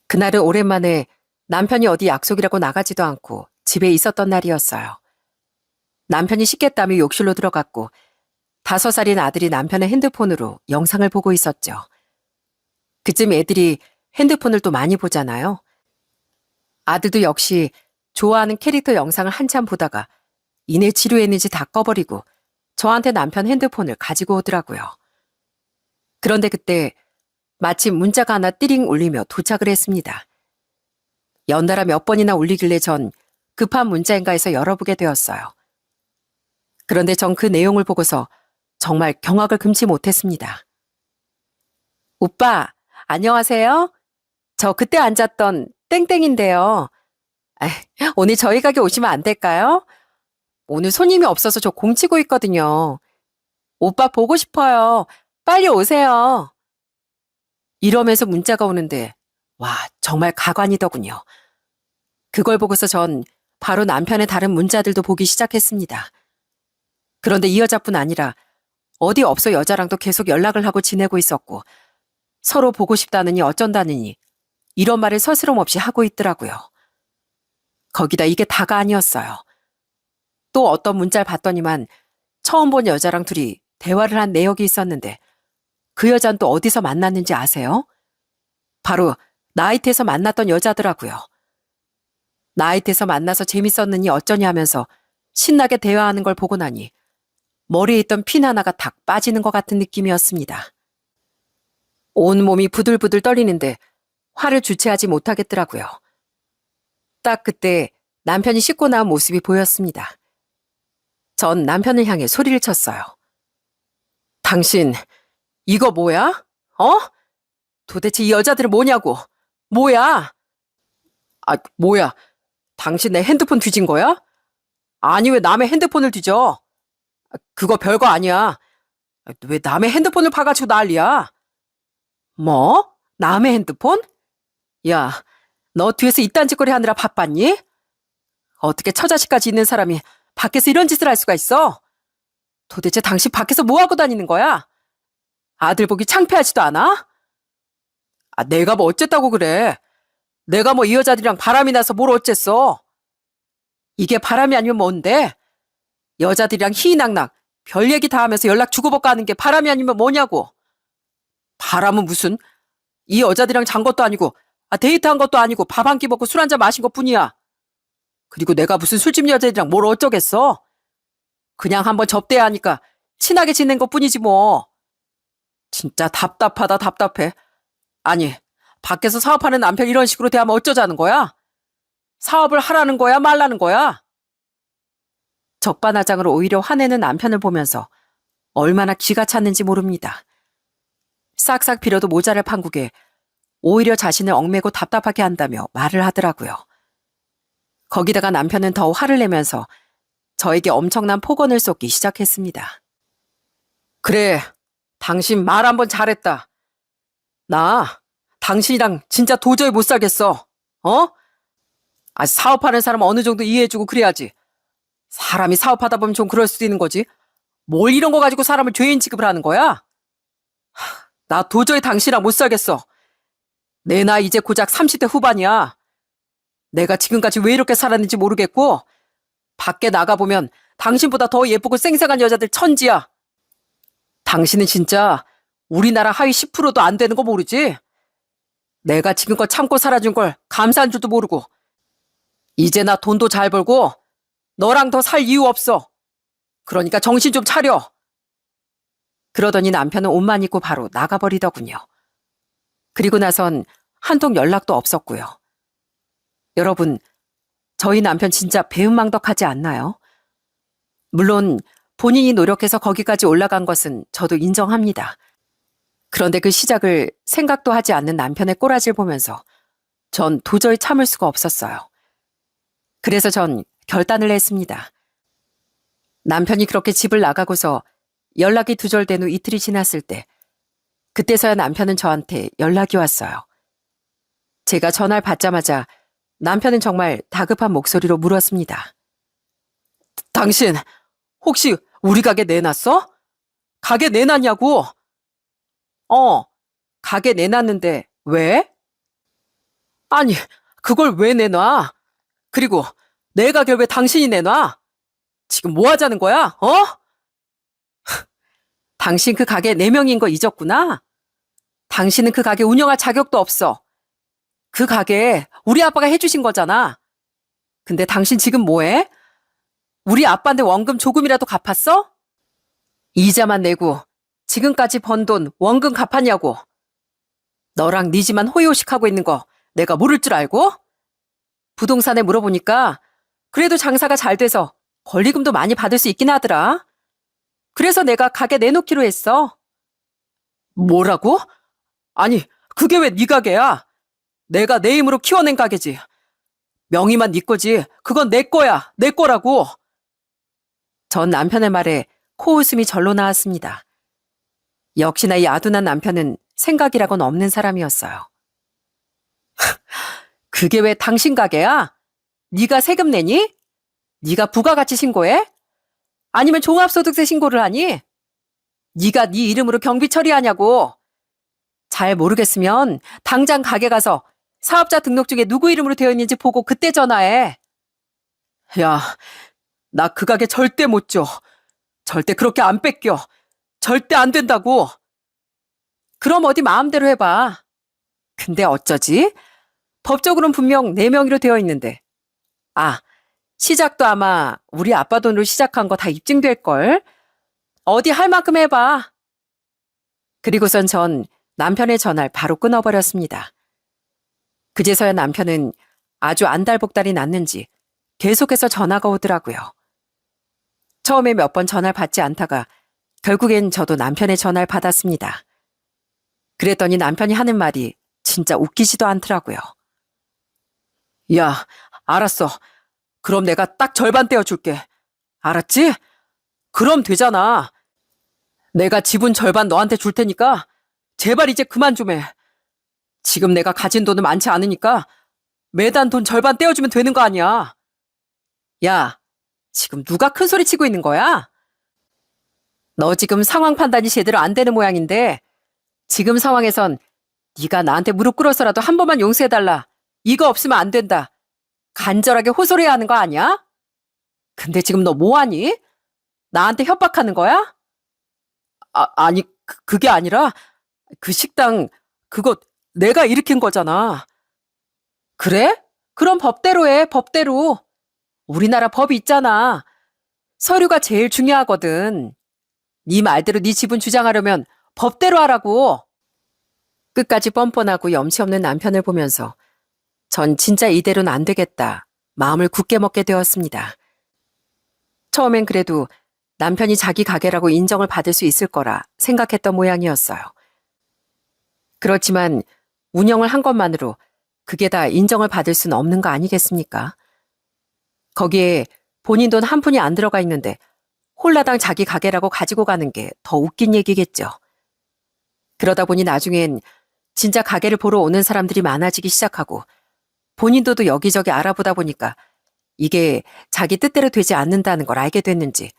S1: 그날은 오랜만에 남편이 어디 약속이라고 나가지도 않고 집에 있었던 날이었어요. 남편이 씻겠다며 욕실로 들어갔고 5살인 아들이 남편의 핸드폰으로 영상을 보고 있었죠. 그쯤 애들이 핸드폰을 또 많이 보잖아요. 아들도 역시 좋아하는 캐릭터 영상을 한참 보다가 이내 지루했는지 다 꺼버리고 저한테 남편 핸드폰을 가지고 오더라고요. 그런데 그때 마침 문자가 하나 띠링 울리며 도착을 했습니다. 연달아 몇 번이나 울리길래 전 급한 문자인가 해서 열어보게 되었어요. 그런데 전 그 내용을 보고서 정말 경악을 금치 못했습니다. 오빠, 안녕하세요? 저 그때 앉았던 땡땡인데요. 오늘 저희 가게 오시면 안 될까요? 오늘 손님이 없어서 저 공치고 있거든요. 오빠 보고 싶어요. 빨리 오세요. 이러면서 문자가 오는데 와, 정말 가관이더군요. 그걸 보고서 전 바로 남편의 다른 문자들도 보기 시작했습니다. 그런데 이 여자뿐 아니라 어디 없어 여자랑도 계속 연락을 하고 지내고 있었고 서로 보고 싶다느니 어쩐다느니 이런 말을 서스럼 없이 하고 있더라고요. 거기다 이게 다가 아니었어요. 또 어떤 문자를 봤더니만 처음 본 여자랑 둘이 대화를 한 내역이 있었는데 그 여자는 또 어디서 만났는지 아세요? 바로 나이트에서 만났던 여자더라고요. 나이트에서 만나서 재밌었느니 어쩌냐 하면서 신나게 대화하는 걸 보고 나니 머리에 있던 핀 하나가 탁 빠지는 것 같은 느낌이었습니다. 온몸이 부들부들 떨리는데 화를 주체하지 못하겠더라고요. 딱 그때 남편이 씻고 나온 모습이 보였습니다. 전 남편을 향해 소리를 쳤어요. 당신, 이거 뭐야? 어? 도대체 이 여자들은 뭐냐고? 뭐야? 아, 뭐야? 당신 내 핸드폰 뒤진 거야? 아니, 왜 남의 핸드폰을 뒤져? 그거 별거 아니야. 왜 남의 핸드폰을 봐가지고 난리야? 뭐? 남의 핸드폰? 야, 너 뒤에서 이딴 짓거리 하느라 바빴니? 어떻게 처자식까지 있는 사람이 밖에서 이런 짓을 할 수가 있어? 도대체 당신 밖에서 뭐 하고 다니는 거야? 아들 보기 창피하지도 않아? 아, 내가 뭐 어쨌다고 그래. 내가 뭐 이 여자들이랑 바람이 나서 뭘 어쨌어. 이게 바람이 아니면 뭔데? 여자들이랑 희희낙낙 별 얘기 다 하면서 연락 주고받고 하는 게 바람이 아니면 뭐냐고. 바람은 무슨, 이 여자들이랑 잔 것도 아니고 데이트한 것도 아니고 밥 한 끼 먹고 술 한 잔 마신 것뿐이야. 그리고 내가 무슨 술집 여자들이랑 뭘 어쩌겠어. 그냥 한번 접대야 하니까 친하게 지낸 것뿐이지 뭐. 진짜 답답하다 답답해. 아니, 밖에서 사업하는 남편 이런 식으로 대하면 어쩌자는 거야? 사업을 하라는 거야 말라는 거야? 적반하장으로 오히려 화내는 남편을 보면서 얼마나 기가 찼는지 모릅니다. 싹싹 빌어도 모자랄 판국에 오히려 자신을 얽매고 답답하게 한다며 말을 하더라고요. 거기다가 남편은 더 화를 내면서 저에게 엄청난 폭언을 쏟기 시작했습니다. 그래, 당신 말 한번 잘했다. 나 당신이랑 진짜 도저히 못 살겠어. 어? 사업하는 사람 어느 정도 이해해주고 그래야지. 사람이 사업하다 보면 좀 그럴 수도 있는 거지. 뭘 이런 거 가지고 사람을 죄인 취급을 하는 거야? 나 도저히 당신이랑 못 살겠어. 내 나이 이제 고작 30대 후반이야. 내가 지금까지 왜 이렇게 살았는지 모르겠고 밖에 나가보면 당신보다 더 예쁘고 쌩쌩한 여자들 천지야. 당신은 진짜 우리나라 하위 10%도 안 되는 거 모르지? 내가 지금껏 참고 살아준 걸 감사한 줄도 모르고 이제 나 돈도 잘 벌고 너랑 더 살 이유 없어. 그러니까 정신 좀 차려. 그러더니 남편은 옷만 입고 바로 나가버리더군요. 그리고 나선 한 통 연락도 없었고요. 여러분, 저희 남편 진짜 배은망덕하지 않나요? 물론 본인이 노력해서 거기까지 올라간 것은 저도 인정합니다. 그런데 그 시작을 생각도 하지 않는 남편의 꼬라지를 보면서 전 도저히 참을 수가 없었어요. 그래서 전 결단을 했습니다. 남편이 그렇게 집을 나가고서 연락이 두절된 후 이틀이 지났을 때 그때서야 남편은 저한테 연락이 왔어요. 제가 전화를 받자마자 남편은 정말 다급한 목소리로 물었습니다. 당신 혹시 우리 가게 내놨어? 가게 내놨냐고? 가게 내놨는데 왜? 아니, 그걸 왜 내놔? 그리고 내 가게를 왜 당신이 내놔? 지금 뭐 하자는 거야? 당신 그 가게 4명인 거 잊었구나? 당신은 그 가게 운영할 자격도 없어. 그 가게 우리 아빠가 해주신 거잖아. 근데 당신 지금 뭐해? 우리 아빠한테 원금 조금이라도 갚았어? 이자만 내고 지금까지 번 돈 원금 갚았냐고. 너랑 네 집만 호의호식하고 있는 거 내가 모를 줄 알고? 부동산에 물어보니까 그래도 장사가 잘 돼서 권리금도 많이 받을 수 있긴 하더라. 그래서 내가 가게 내놓기로 했어. 뭐라고? 아니, 그게 왜 네 가게야? 내가 내 힘으로 키워낸 가게지. 명의만 네 거지. 그건 내 거야. 내 거라고. 전 남편의 말에 코웃음이 절로 나왔습니다. 역시나 이 아둔한 남편은 생각이라곤 없는 사람이었어요. 그게 왜 당신 가게야? 네가 세금 내니? 네가 부가가치 신고해? 아니면 종합소득세 신고를 하니? 네가 네 이름으로 경비 처리하냐고. 잘 모르겠으면 당장 가게 가서 사업자 등록증에 누구 이름으로 되어 있는지 보고 그때 전화해. 야, 나 그 가게 절대 못 줘. 절대 그렇게 안 뺏겨. 절대 안 된다고. 그럼 어디 마음대로 해봐. 근데 어쩌지? 법적으로는 분명 내 명의로 되어 있는데. 시작도 아마 우리 아빠 돈으로 시작한 거 다 입증될걸. 어디 할 만큼 해봐. 그리고선 전 남편의 전화를 바로 끊어버렸습니다. 그제서야 남편은 아주 안달복달이 났는지 계속해서 전화가 오더라고요. 처음에 몇 번 전화를 받지 않다가 결국엔 저도 남편의 전화를 받았습니다. 그랬더니 남편이 하는 말이 진짜 웃기지도 않더라고요. 야, 알았어. 그럼 내가 딱 절반 떼어줄게. 알았지? 그럼 되잖아. 내가 지분 절반 너한테 줄 테니까 제발 이제 그만 좀 해. 지금 내가 가진 돈은 많지 않으니까 매달 돈 절반 떼어주면 되는 거 아니야. 야, 지금 누가 큰 소리 치고 있는 거야? 너 지금 상황 판단이 제대로 안 되는 모양인데 지금 상황에선 네가 나한테 무릎 꿇어서라도 한 번만 용서해달라. 이거 없으면 안 된다. 간절하게 호소해야 하는 거 아니야? 근데 지금 너 뭐하니? 나한테 협박하는 거야? 아니, 그게 아니라 그 식당, 그거 내가 일으킨 거잖아. 그래? 그럼 법대로 해, 법대로. 우리나라 법이 있잖아. 서류가 제일 중요하거든. 네 말대로 네 지분 주장하려면 법대로 하라고. 끝까지 뻔뻔하고 염치 없는 남편을 보면서 전 진짜 이대로는 안 되겠다. 마음을 굳게 먹게 되었습니다. 처음엔 그래도 남편이 자기 가게라고 인정을 받을 수 있을 거라 생각했던 모양이었어요. 그렇지만 운영을 한 것만으로 그게 다 인정을 받을 수는 없는 거 아니겠습니까? 거기에 본인 돈 한 푼이 안 들어가 있는데 홀라당 자기 가게라고 가지고 가는 게 더 웃긴 얘기겠죠. 그러다 보니 나중엔 진짜 가게를 보러 오는 사람들이 많아지기 시작하고 본인도 여기저기 알아보다 보니까 이게 자기 뜻대로 되지 않는다는 걸 알게 됐는지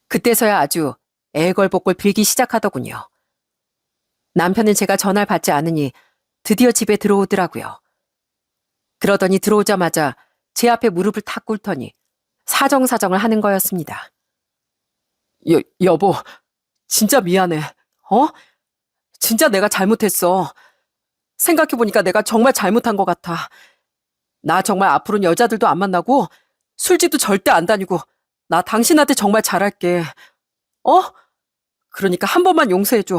S1: 그때서야 아주 애걸복걸 빌기 시작하더군요. 남편은 제가 전화를 받지 않으니 드디어 집에 들어오더라고요. 그러더니 들어오자마자 제 앞에 무릎을 탁 꿇더니 사정사정을 하는 거였습니다. 여보, 진짜 미안해. 진짜 내가 잘못했어. 생각해보니까 내가 정말 잘못한 것 같아. 나 정말 앞으로는 여자들도 안 만나고 술집도 절대 안 다니고 나 당신한테 정말 잘할게. 그러니까 한 번만 용서해줘.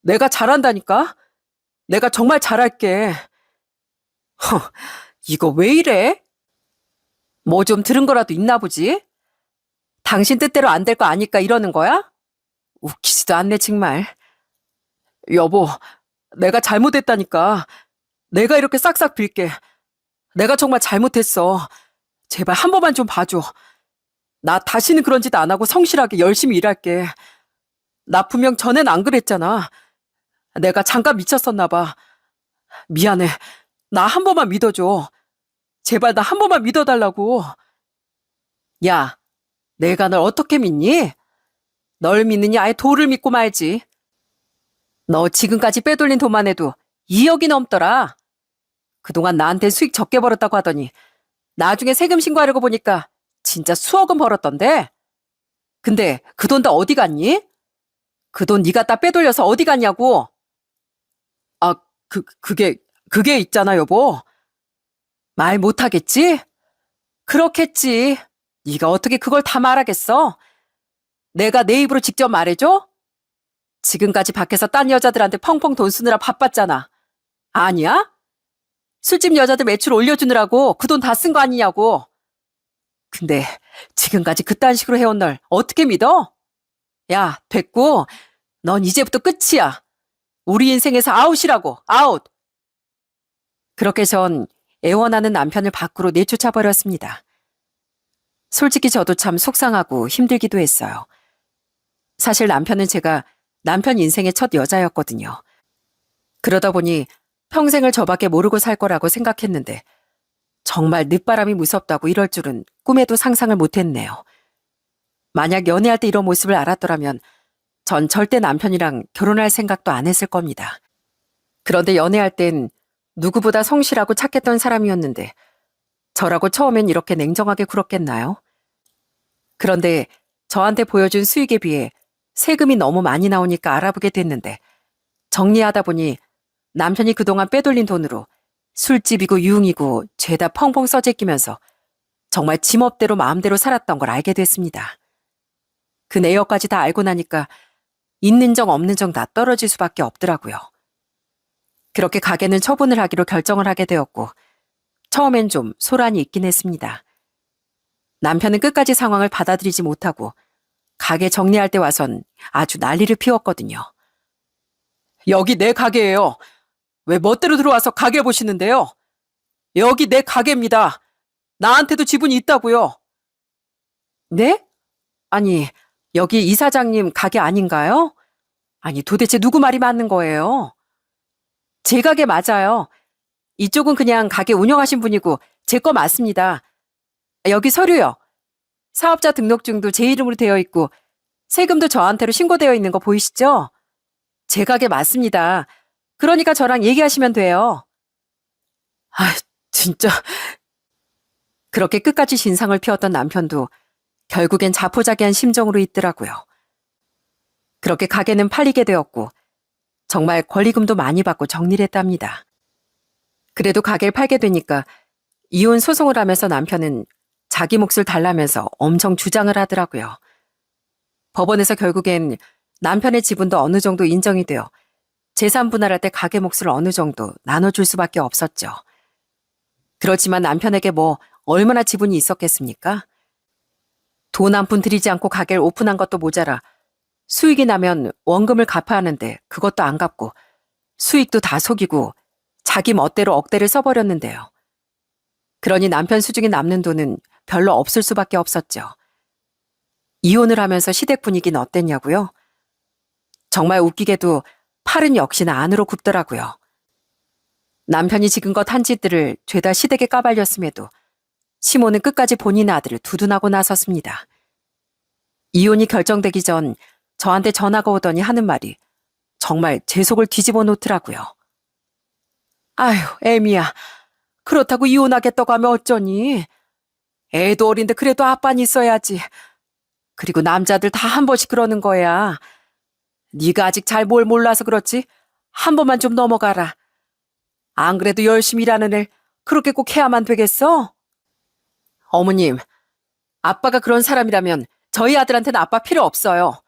S1: 내가 잘한다니까? 내가 정말 잘할게. 이거 왜 이래? 뭐 좀 들은 거라도 있나 보지? 당신 뜻대로 안 될 거 아니까 이러는 거야? 웃기지도 않네 정말. 여보, 내가 잘못했다니까. 내가 이렇게 싹싹 빌게. 내가 정말 잘못했어. 제발 한 번만 좀 봐줘. 나 다시는 그런 짓 안 하고 성실하게 열심히 일할게. 나 분명 전엔 안 그랬잖아. 내가 잠깐 미쳤었나 봐. 미안해. 나 한 번만 믿어줘. 제발 나 한 번만 믿어달라고. 야, 내가 널 어떻게 믿니? 널 믿느니 아예 돌을 믿고 말지. 너 지금까지 빼돌린 돈만 해도 2억이 넘더라. 그동안 나한테 수익 적게 벌었다고 하더니 나중에 세금 신고하려고 보니까 진짜 수억은 벌었던데. 근데 그 돈 다 어디 갔니? 그 돈 네가 다 빼돌려서 어디 갔냐고. 아, 그게 있잖아, 여보. 말 못하겠지? 그렇겠지. 네가 어떻게 그걸 다 말하겠어? 내가 내 입으로 직접 말해줘? 지금까지 밖에서 딴 여자들한테 펑펑 돈 쓰느라 바빴잖아. 아니야? 술집 여자들 매출 올려주느라고 그 돈 다 쓴 거 아니냐고. 근데 지금까지 그딴 식으로 해온 널 어떻게 믿어? 야, 됐고. 넌 이제부터 끝이야. 우리 인생에서 아웃이라고, 아웃. 그렇게 전 애원하는 남편을 밖으로 내쫓아버렸습니다. 솔직히 저도 참 속상하고 힘들기도 했어요. 사실 남편은 제가 남편 인생의 첫 여자였거든요. 그러다 보니 평생을 저밖에 모르고 살 거라고 생각했는데 정말 늦바람이 무섭다고 이럴 줄은 꿈에도 상상을 못했네요. 만약 연애할 때 이런 모습을 알았더라면 전 절대 남편이랑 결혼할 생각도 안 했을 겁니다. 그런데 연애할 땐 누구보다 성실하고 착했던 사람이었는데 저라고 처음엔 이렇게 냉정하게 굴었겠나요? 그런데 저한테 보여준 수익에 비해 세금이 너무 많이 나오니까 알아보게 됐는데 정리하다 보니 남편이 그동안 빼돌린 돈으로 술집이고 유흥이고 죄다 펑펑 써제끼면서 정말 지멋대로 마음대로 살았던 걸 알게 됐습니다. 그 내역까지 다 알고 나니까 있는 정 없는 정 다 떨어질 수밖에 없더라고요. 그렇게 가게는 처분을 하기로 결정을 하게 되었고 처음엔 좀 소란이 있긴 했습니다. 남편은 끝까지 상황을 받아들이지 못하고 가게 정리할 때 와선 아주 난리를 피웠거든요. 여기 내 가게예요. 왜 멋대로 들어와서 가게 보시는데요? 여기 내 가게입니다. 나한테도 지분이 있다고요. 네? 아니, 여기 이사장님 가게 아닌가요? 아니, 도대체 누구 말이 맞는 거예요? 제 가게 맞아요. 이쪽은 그냥 가게 운영하신 분이고 제 거 맞습니다. 여기 서류요. 사업자 등록증도 제 이름으로 되어 있고 세금도 저한테로 신고되어 있는 거 보이시죠? 제 가게 맞습니다. 그러니까 저랑 얘기하시면 돼요. 아, 진짜. 그렇게 끝까지 진상을 피웠던 남편도 결국엔 자포자기한 심정으로 있더라고요. 그렇게 가게는 팔리게 되었고 정말 권리금도 많이 받고 정리를 했답니다. 그래도 가게를 팔게 되니까 이혼 소송을 하면서 남편은 자기 몫을 달라면서 엄청 주장을 하더라고요. 법원에서 결국엔 남편의 지분도 어느 정도 인정이 되어 재산 분할할 때 가게 몫을 어느 정도 나눠줄 수밖에 없었죠. 그렇지만 남편에게 뭐 얼마나 지분이 있었겠습니까? 돈 한 푼 들이지 않고 가게를 오픈한 것도 모자라 수익이 나면 원금을 갚아야 하는데 그것도 안 갚고 수익도 다 속이고 자기 멋대로 억대를 써버렸는데요. 그러니 남편 수중에 남는 돈은 별로 없을 수밖에 없었죠. 이혼을 하면서 시댁 분위기는 어땠냐고요? 정말 웃기게도 팔은 역시나 안으로 굽더라고요. 남편이 지금껏 한 짓들을 죄다 시댁에 까발렸음에도 시모는 끝까지 본인의 아들을 두둔하고 나섰습니다. 이혼이 결정되기 전 저한테 전화가 오더니 하는 말이 정말 제 속을 뒤집어 놓더라고요. 아휴, 애미야. 그렇다고 이혼하겠다고 하면 어쩌니? 애도 어린데 그래도 아빠는 있어야지. 그리고 남자들 다 한 번씩 그러는 거야. 네가 아직 잘 뭘 몰라서 그렇지? 한 번만 좀 넘어가라. 안 그래도 열심히 일하는 애 그렇게 꼭 해야만 되겠어? 어머님, 아빠가 그런 사람이라면 저희 아들한테는 아빠 필요 없어요.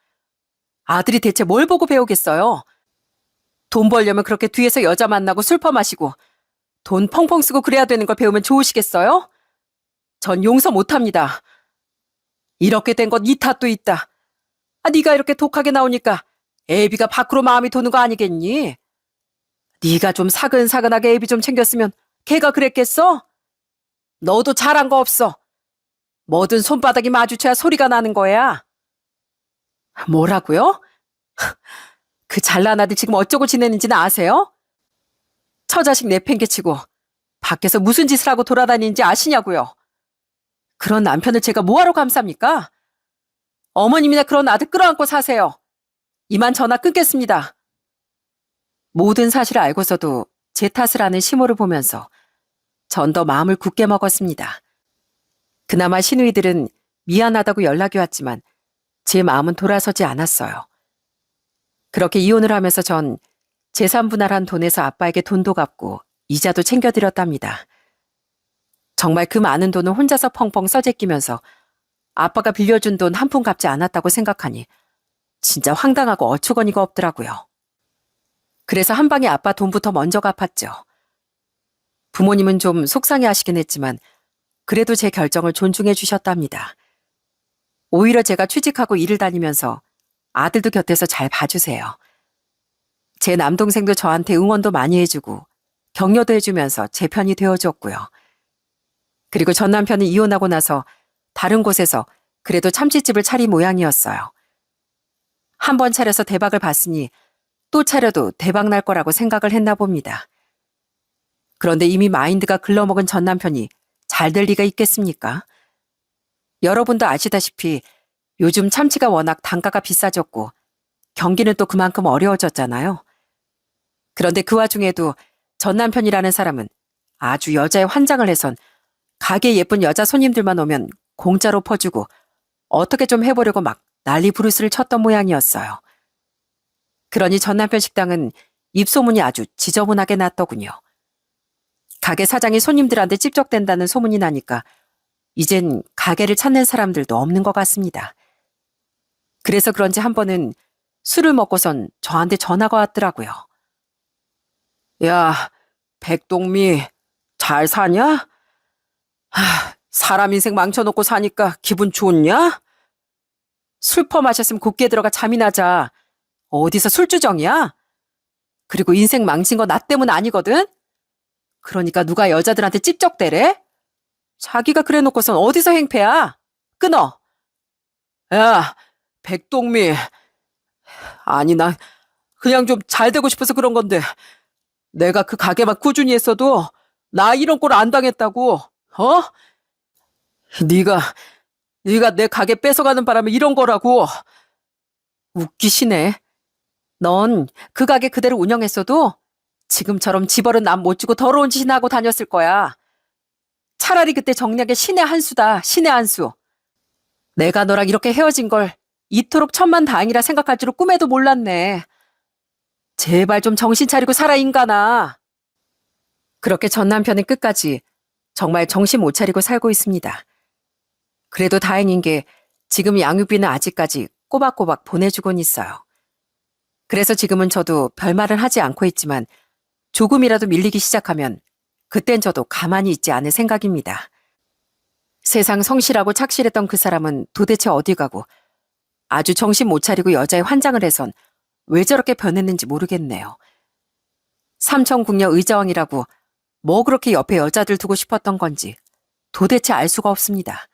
S1: 아들이 대체 뭘 보고 배우겠어요? 돈 벌려면 그렇게 뒤에서 여자 만나고 술 퍼마시고 돈 펑펑 쓰고 그래야 되는 걸 배우면 좋으시겠어요? 전 용서 못합니다. 이렇게 된 건 네 탓도 있다. 네가 이렇게 독하게 나오니까 애비가 밖으로 마음이 도는 거 아니겠니? 네가 좀 사근사근하게 애비 좀 챙겼으면 걔가 그랬겠어? 너도 잘한 거 없어. 뭐든 손바닥이 마주쳐야 소리가 나는 거야. 뭐라고요? 그 잘난 아들 지금 어쩌고 지내는지는 아세요? 처자식 내팽개치고 밖에서 무슨 짓을 하고 돌아다니는지 아시냐고요? 그런 남편을 제가 뭐하러 감쌉니까? 어머님이나 그런 아들 끌어안고 사세요. 이만 전화 끊겠습니다. 모든 사실을 알고서도 제 탓을 하는 시모를 보면서 전 더 마음을 굳게 먹었습니다. 그나마 시누이들은 미안하다고 연락이 왔지만 제 마음은 돌아서지 않았어요. 그렇게 이혼을 하면서 전 재산 분할한 돈에서 아빠에게 돈도 갚고 이자도 챙겨드렸답니다. 정말 그 많은 돈을 혼자서 펑펑 써제끼면서 아빠가 빌려준 돈 한 푼 갚지 않았다고 생각하니 진짜 황당하고 어처구니가 없더라고요. 그래서 한 방에 아빠 돈부터 먼저 갚았죠. 부모님은 좀 속상해 하시긴 했지만 그래도 제 결정을 존중해 주셨답니다. 오히려 제가 취직하고 일을 다니면서 아들도 곁에서 잘 봐주세요. 제 남동생도 저한테 응원도 많이 해주고 격려도 해주면서 제 편이 되어줬고요. 그리고 전 남편은 이혼하고 나서 다른 곳에서 그래도 참치집을 차린 모양이었어요. 한 번 차려서 대박을 봤으니 또 차려도 대박 날 거라고 생각을 했나 봅니다. 그런데 이미 마인드가 글러먹은 전 남편이 잘 될 리가 있겠습니까? 여러분도 아시다시피 요즘 참치가 워낙 단가가 비싸졌고 경기는 또 그만큼 어려워졌잖아요. 그런데 그 와중에도 전 남편이라는 사람은 아주 여자의 환장을 해선 가게 예쁜 여자 손님들만 오면 공짜로 퍼주고 어떻게 좀 해보려고 막 난리 부르스를 쳤던 모양이었어요. 그러니 전 남편 식당은 입소문이 아주 지저분하게 났더군요. 가게 사장이 손님들한테 찝적댄다는 소문이 나니까 이젠 가게를 찾는 사람들도 없는 것 같습니다. 그래서 그런지 한 번은 술을 먹고선 저한테 전화가 왔더라고요. 야, 백동미, 잘 사냐? 사람 인생 망쳐놓고 사니까 기분 좋냐? 술 퍼마셨으면 곱게 들어가 잠이나 자. 어디서 술주정이야? 그리고 인생 망친 거 나 때문 아니거든? 그러니까 누가 여자들한테 찝적대래? 자기가 그래놓고선 어디서 행패야? 끊어. 야, 백동미. 아니, 나 그냥 좀 잘 되고 싶어서 그런 건데 내가 그 가게만 꾸준히 했어도 나 이런 꼴 안 당했다고. 어? 네가 내 가게 뺏어가는 바람에 이런 거라고. 웃기시네. 넌 그 가게 그대로 운영했어도 지금처럼 집어른 남 못 주고 더러운 짓이나 하고 다녔을 거야. 차라리 그때 정략의 신의 한 수다. 신의 한 수. 내가 너랑 이렇게 헤어진 걸 이토록 천만다행이라 생각할 줄은 꿈에도 몰랐네. 제발 좀 정신 차리고 살아, 인간아. 그렇게 전 남편은 끝까지 정말 정신 못 차리고 살고 있습니다. 그래도 다행인 게 지금 양육비는 아직까지 꼬박꼬박 보내주곤 있어요. 그래서 지금은 저도 별말은 하지 않고 있지만 조금이라도 밀리기 시작하면 그땐 저도 가만히 있지 않을 생각입니다. 세상 성실하고 착실했던 그 사람은 도대체 어디 가고 아주 정신 못 차리고 여자의 환장을 해선 왜 저렇게 변했는지 모르겠네요. 삼천궁녀 의자왕이라고 뭐 그렇게 옆에 여자들 두고 싶었던 건지 도대체 알 수가 없습니다.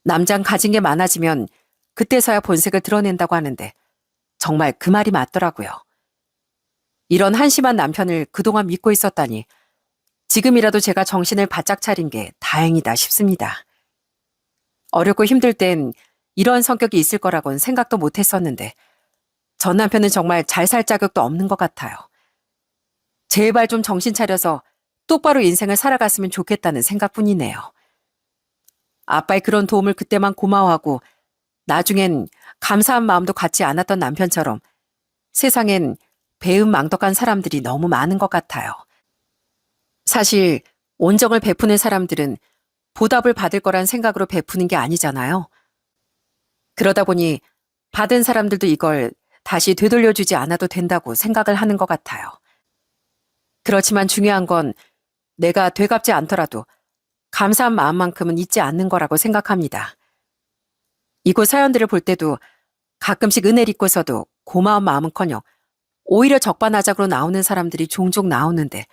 S1: 남장 가진 게 많아지면 그때서야 본색을 드러낸다고 하는데 정말 그 말이 맞더라고요. 이런 한심한 남편을 그동안 믿고 있었다니 지금이라도 제가 정신을 바짝 차린 게 다행이다 싶습니다. 어렵고 힘들 땐 이런 성격이 있을 거라고는 생각도 못 했었는데 전 남편은 정말 잘 살 자격도 없는 것 같아요. 제발 좀 정신 차려서 똑바로 인생을 살아갔으면 좋겠다는 생각뿐이네요. 아빠의 그런 도움을 그때만 고마워하고 나중엔 감사한 마음도 갖지 않았던 남편처럼 세상엔 배은망덕한 사람들이 너무 많은 것 같아요. 사실 온정을 베푸는 사람들은 보답을 받을 거란 생각으로 베푸는 게 아니잖아요. 그러다 보니 받은 사람들도 이걸 다시 되돌려주지 않아도 된다고 생각을 하는 것 같아요. 그렇지만 중요한 건 내가 되갚지 않더라도 감사한 마음만큼은 잊지 않는 거라고 생각합니다. 이곳 사연들을 볼 때도 가끔씩 은혜를 잊고서도 고마운 마음은커녕 오히려 적반하장으로 나오는 사람들이 종종 나오는데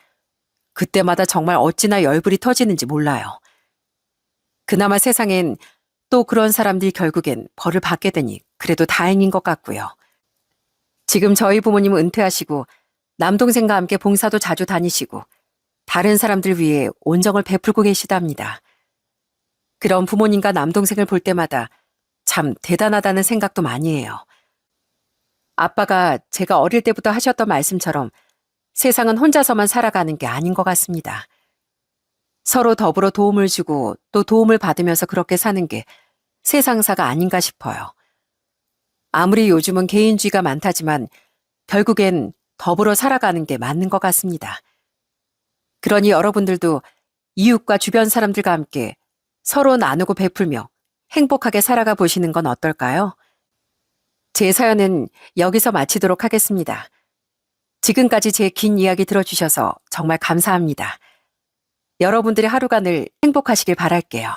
S1: 그때마다 정말 어찌나 열불이 터지는지 몰라요. 그나마 세상엔 또 그런 사람들이 결국엔 벌을 받게 되니 그래도 다행인 것 같고요. 지금 저희 부모님은 은퇴하시고 남동생과 함께 봉사도 자주 다니시고 다른 사람들 위해 온정을 베풀고 계시답니다. 그런 부모님과 남동생을 볼 때마다 참 대단하다는 생각도 많이 해요. 아빠가 제가 어릴 때부터 하셨던 말씀처럼 세상은 혼자서만 살아가는 게 아닌 것 같습니다. 서로 더불어 도움을 주고 또 도움을 받으면서 그렇게 사는 게 세상사가 아닌가 싶어요. 아무리 요즘은 개인주의가 많다지만 결국엔 더불어 살아가는 게 맞는 것 같습니다. 그러니 여러분들도 이웃과 주변 사람들과 함께 서로 나누고 베풀며 행복하게 살아가 보시는 건 어떨까요? 제 사연은 여기서 마치도록 하겠습니다. 지금까지 제 긴 이야기 들어주셔서 정말 감사합니다. 여러분들의 하루가 늘 행복하시길 바랄게요.